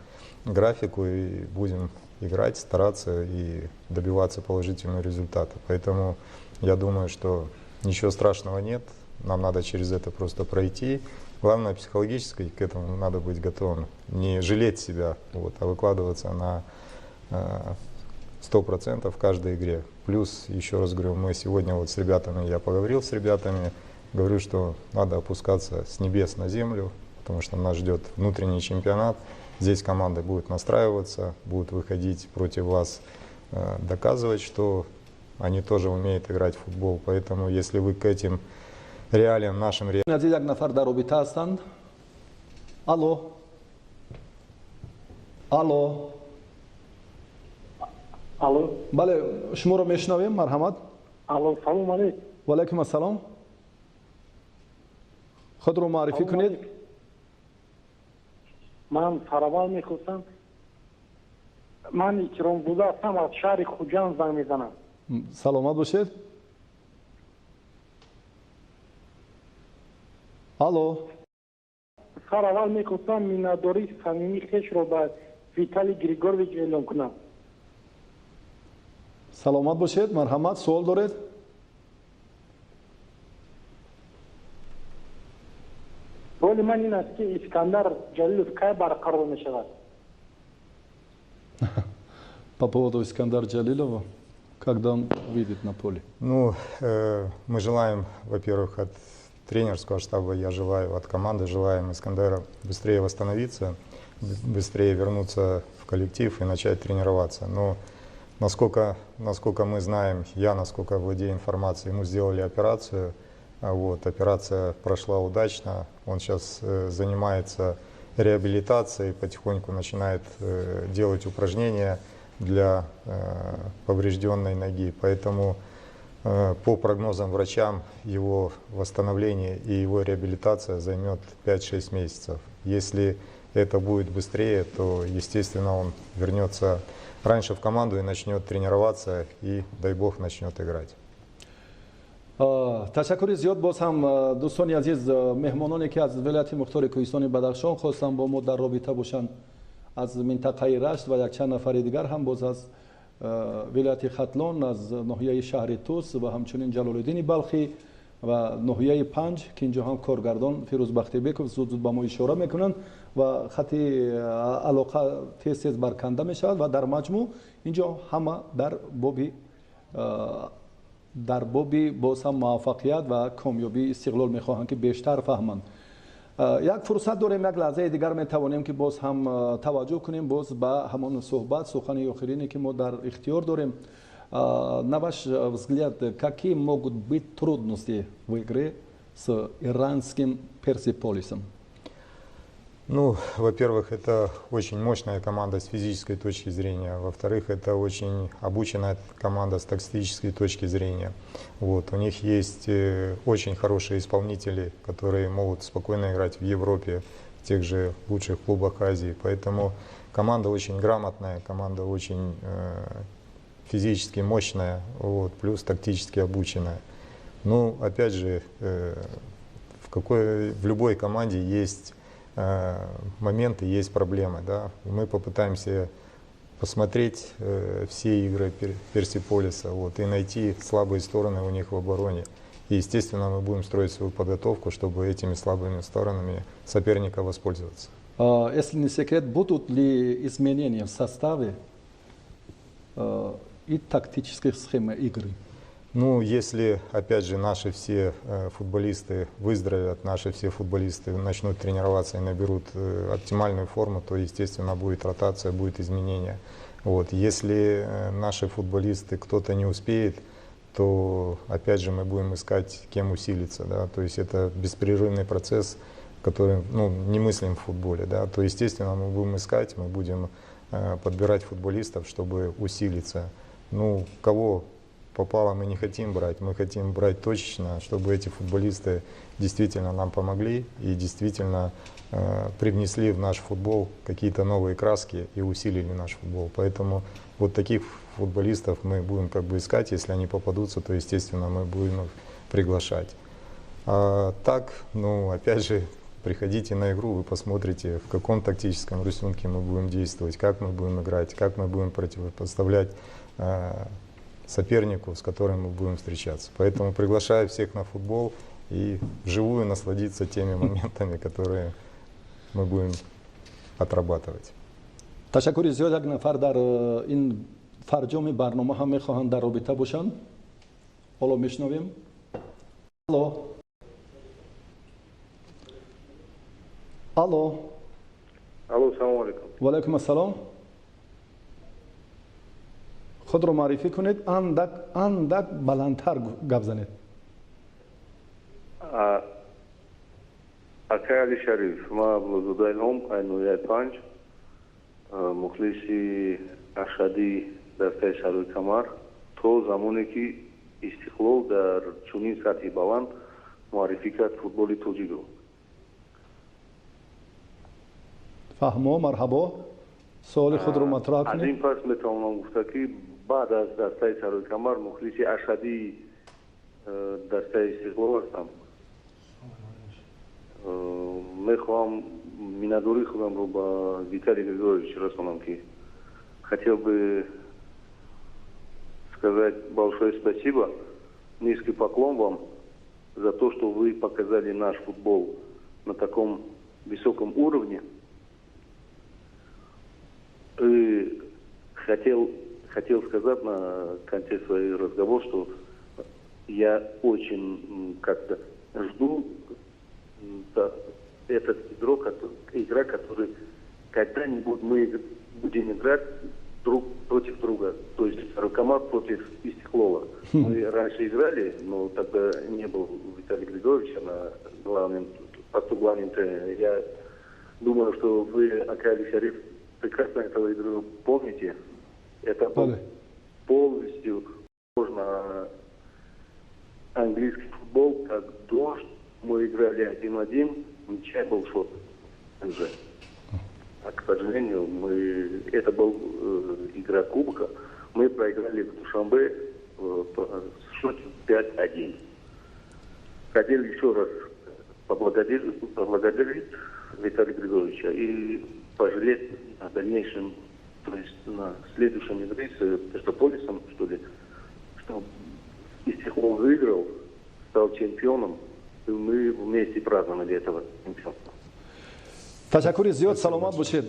графику и будем играть, стараться и добиваться положительного результата. Поэтому я думаю, что ничего страшного нет, нам надо через это просто пройти. Главное, психологически к этому надо быть готовым, не жалеть себя, вот, а выкладываться на 100% в каждой игре. Плюс, еще раз говорю, мы сегодня вот с ребятами, я поговорил с ребятами, говорю, что надо опускаться с небес на землю, потому что нас ждет внутренний чемпионат. Здесь команда будет настраиваться, будут выходить против вас, доказывать, что они тоже умеют играть в футбол. Поэтому, если вы к этим реалиям, нашим реалиям... Алло. Алло. Алло. бале, шуморо мешнавем, марҳамат. Алло, салом алейкум. Ва алейкум ассалом. Худро маърифӣ кунед. Ман Саравал мехостам. Ман Икромбуда ҳастам, аз шаҳри Хуҷанд занг мезанам. Саломат бошед. Алло. Саравал мехостам миннатдории самимии хешро ба Виталий Григорьевич эълон кунам. Саломат бошед, марҳамат, суол доред? Роли ман ин аст ки Искандар Ҷалилов кай барқарор мешавад? По поводу Искандара Джалилова, когда он выйдет на поле? Ну, мы желаем, во-первых, от тренерского штаба, я желаю, от команды желаем Искандера быстрее восстановиться, быстрее вернуться в коллектив и начать тренироваться. Но насколько мы знаем, насколько владею информацией, ему сделали операцию. Вот, операция прошла удачно, он сейчас занимается реабилитацией, потихоньку начинает делать упражнения для поврежденной ноги. Поэтому по прогнозам врачам его восстановление и его реабилитация займет 5-6 месяцев. Если это будет быстрее, то, естественно, он вернется раньше в команду и начнет тренироваться, и, дай бог, начнет играть. ташаккури зиёд боз ҳам дӯстони азиз, меҳмононе ки аз вилояти мухтори кӯҳистони Бадахшон хостанд бо мо дар робита бошанд аз минтақаи Рашт ва якчанд нафари дигар ҳам боз аз вилояти Хатлон, аз ноҳияи шаҳри Тус ва ҳамчунин Ҷалолиддини Балхӣ ва ноҳияи Панҷ ки инҷо ҳам коргардон Фирӯз Бахтибеков зуд ба мо ишора мекунанд ва хати алоқа тез барканда мешавад ва дар маҷмӯъ инҷо ҳама дар боби боз ҳам муваффақият ва комёбии Истиқлол мехоҳанд ки бештар фаҳманд. як фурсат дорем, як лаҳзаи дигар метавонем ки боз ҳам таваҷҷӯҳ кунем боз ба ҳамон суҳбат, сухани охирине ки мо дар ихтиёр дорем. На ваш взгляд, какие могут быть трудности в игре с иранским Персеполисом? Ну, во-первых, это очень мощная команда с физической точки зрения. Во-вторых, это очень обученная команда с тактической точки зрения. Вот. У них есть очень хорошие исполнители, которые могут спокойно играть в Европе, в тех же лучших клубах Азии. Поэтому команда очень грамотная, команда очень физически мощная, вот, плюс тактически обученная. Ну, опять же, в любой команде есть моменты, есть проблемы. Да? Мы попытаемся посмотреть все игры Персеполиса, вот, и найти слабые стороны у них в обороне. И, естественно, мы будем строить свою подготовку, чтобы этими слабыми сторонами соперника воспользоваться. Если не секрет, будут ли изменения в составе и тактических схем игры? Ну, если, опять же, наши все футболисты выздоровеют, наши все футболисты начнут тренироваться и наберут оптимальную форму, то, естественно, будет ротация, будет изменение. Вот. Если наши футболисты, кто-то не успеет, то, опять же, мы будем искать, кем усилиться. Да? То есть это беспрерывный процесс, который немыслим в футболе. Да? То, естественно, мы будем искать, мы будем подбирать футболистов, чтобы усилиться. Ну, кого попало, мы не хотим брать, мы хотим брать точечно, чтобы эти футболисты действительно нам помогли и действительно привнесли в наш футбол какие-то новые краски и усилили наш футбол. Поэтому вот таких футболистов мы будем как бы искать, если они попадутся, то, естественно, мы будем их приглашать. А так, ну, опять же, приходите на игру, вы посмотрите, в каком тактическом рисунке мы будем действовать, как мы будем играть, как мы будем противопоставлять сопернику, с которым мы будем встречаться. Поэтому приглашаю всех на футбол и вживую насладиться теми моментами, которые мы будем отрабатывать. ташаккури зиёд як нафар дар ин фарҷоми барнома ҳам мехоҳанд дар робита бошанд. ҳоло мешунавем. алло алло алло, салому алейкум. ва алайкум ассалом. худро маърифӣ кунед, андак баландтар гап занед. акай Али Шариф, ма блозудаилҳом айнуяи 5 мухлиси ашади дастаи Сарои Камар то замоне ки Истиқлол дар чунин сатҳи баланд муаррифӣ кард футболи тоҷикро. фаҳмо, марҳабо. суоли худро матроҳ аз кунед. ин пас метавонам гуфта ки баъд аз дастаи Сарои Камар мухлиси ашадии дастаи Истиқлол ҳастам. мехоҳам миннатдории худамро ба Виталий Григорьевич расонам ки хотел бы сказать большое спасибо, низкий поклон вам за то, что вы показали наш футбол на таком высоком уровне. И хотел сказать на конце своего разговора, что я очень как-то жду этот игра, который когда-нибудь мы будем играть друг против друга, то есть Сарокамар против Истиқлола. Мы раньше играли, но тогда не был Виталий Григорьевич главным тренером. Я думаю, что вы, Акай Али Шариф, прекрасно эту игру помните. Это был полностью можно английский футбол, как дождь. Мы играли 1-1, ничья был счет уже. А, к сожалению, это был игра Кубка. Мы проиграли в Душанбе в счете 5-1. Хотел еще раз поблагодарить Виталия Григорьевича и пожалеть о дальнейшем, то есть на следующем игре с Персополисом, что ли, что Истиқлол выиграл, стал чемпионом, и мы вместе праздновали этого чемпионства. ташаккури зиёд. саломат бошед.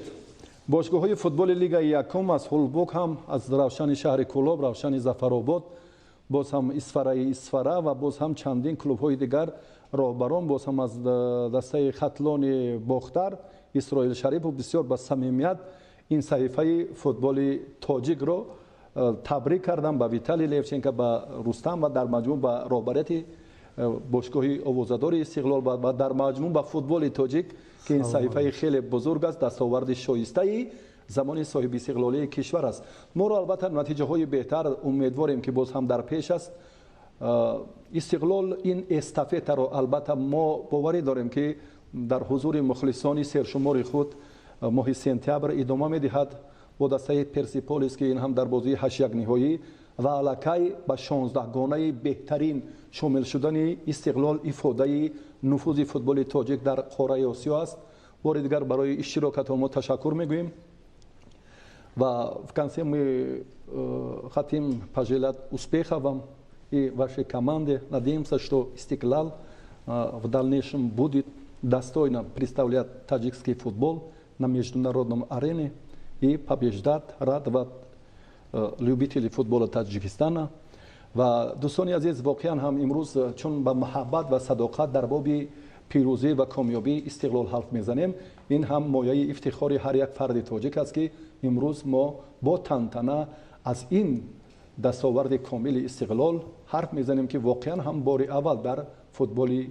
бошгоҳҳои футболи лигаи якум аз ҳулбок ҳам аз равшани шаҳри Кӯлоб, равшани Зафаробод, боз ҳам Исфараи Исфара ва боз ҳам чандин клубҳои дигар роҳбарон, боз ҳам аз дастаи хатлони Бохтар, Исроил Шарипов бисёр ба самимият ин саҳифаи футболи тоҷикро табрик кардам ба Виталий Левченко, ба Рустам ва дар маҷмӯъ ба роҳбарияти бошгоҳи овозадори Истиқлол ва дар маҷмӯъ ба футболи тоҷик ки ин саҳифаи хеле бузург аст, дастоварди шоистаи замони соҳиби истиқлолии кишвар аст. моро албатта натиҷаҳои беҳтар умедворем ки боз ҳам дар пеш аст. Истиқлол ин эстафетаро албатта мо боварӣ дорем ки дар ҳузури мухлисони сершумори худ моҳи сентябр идома медиҳад бо дастаи Персиполис ки ин ҳам дар бозии 8-1 ниҳоӣ ва аллакай ба 16-гонаи беҳтарин шомил шудани Истиқлол ифодаи нуфузи футболи тоҷик дар қораи Осиё аст. бори дигар барои иштирокатон мо ташаккур мегӯем ва в конце мы хотим пожелать успеха вам и вашей команде. Надеемся, что Истиклал в дальнейшем будет достойно представлять таджикский футбол на международном арене и побеждать, радовать любителей футбола Таджикистана. ва дӯстони азиз, воқеан ҳам имрӯз чун ба муҳаббат ва садоқат дар боби пирӯзӣ ва комёбии Истиқлол ҳарф мезанем, ин ҳам мояи ифтихори ҳар як фарди тоҷик аст ки имрӯз мо бо тантана аз ин дастоварди комили Истиқлол ҳарф мезанем ки воқеан ҳам бори аввал дар футболи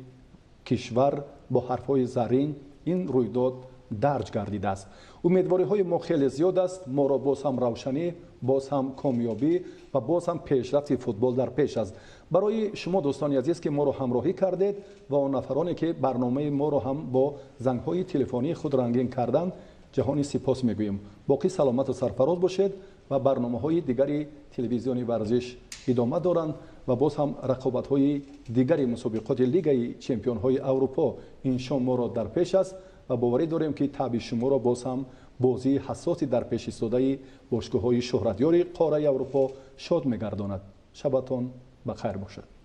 кишвар бо ҳарфҳои заррин ин рӯйдод дарҷ гардида аст. умедвориҳои мо хеле зиёд аст. моро боз ҳам равшанӣ, боз ҳам комёбӣ ва боз ҳам пешрафти футбол дар пеш аст. барои шумо дӯстони азиз ки моро ҳамроҳӣ кардед ва он нафароне ки барномаи моро ҳам бо зангҳои телефонии худ рангин карданд, ҷаҳони сипос мегӯем. боқӣ саломату сарфароз бошед ва барномаҳои дигари телевизиони варзиш идома доранд ва боз ҳам рақобатҳои дигари мусобиқоти лигаи чемпионҳои аврупо иншон моро дар пеш аст ва боварӣ дорем ки таъби шуморо боз ҳам бозии ҳассоси дар пеш истодаи бошгоҳҳои шӯҳратёри қораи аврупо шод мегардонад. шабатон ба хайр бошад.